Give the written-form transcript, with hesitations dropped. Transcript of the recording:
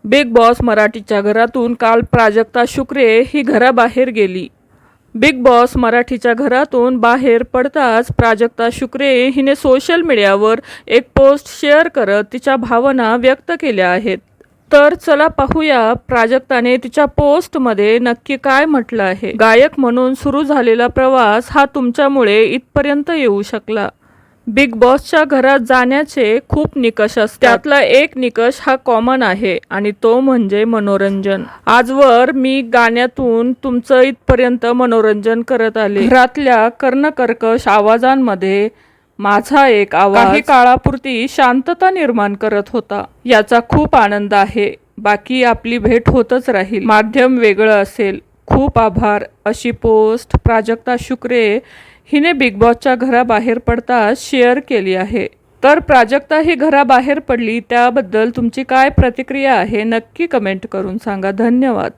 Big boss मराठीच्या घरातून काल प्राजक्ता शुक्रे ही घराबाहेर गेली. बिग बॉस मराठीच्या घरातून बाहेर पडताच प्राजक्ता शुक्रे हिने सोशल मीडियावर एक पोस्ट शेअर करत तिच्या भावना व्यक्त केल्या आहेत. तर चला पाहूया प्राजक्ताने तिच्या पोस्टमध्ये नक्की काय म्हटलं आहे. गायक म्हणून सुरू झालेला प्रवास हा तुमच्यामुळे इथपर्यंत येऊ शकला. बिग बॉसच्या घरात जाण्याचे खूप निकष असतात. त्यातला एक निकष हा कॉमन आहे आणि तो म्हणजे मनोरंजन. आजवर मी गाण्यातून तुमचं इथपर्यंत मनोरंजन करत आले. घरातल्या कर्णकर्कश आवाजांमध्ये माझा एक आवाज काही काळापुरती शांतता निर्माण करत होता. याचा खूप आनंद आहे. बाकी आपली भेट होतच राहील. माध्यम वेगळं असेल. खूप आभार, अशी पोस्ट प्राजक्ता शुक्रे हिने बिग बॉसच्या घराबाहेर पडताच शेअर केली आहे. तर प्राजक्ता ही घराबाहेर पडली त्याबद्दल तुमची काय प्रतिक्रिया आहे नक्की कमेंट करून सांगा. धन्यवाद.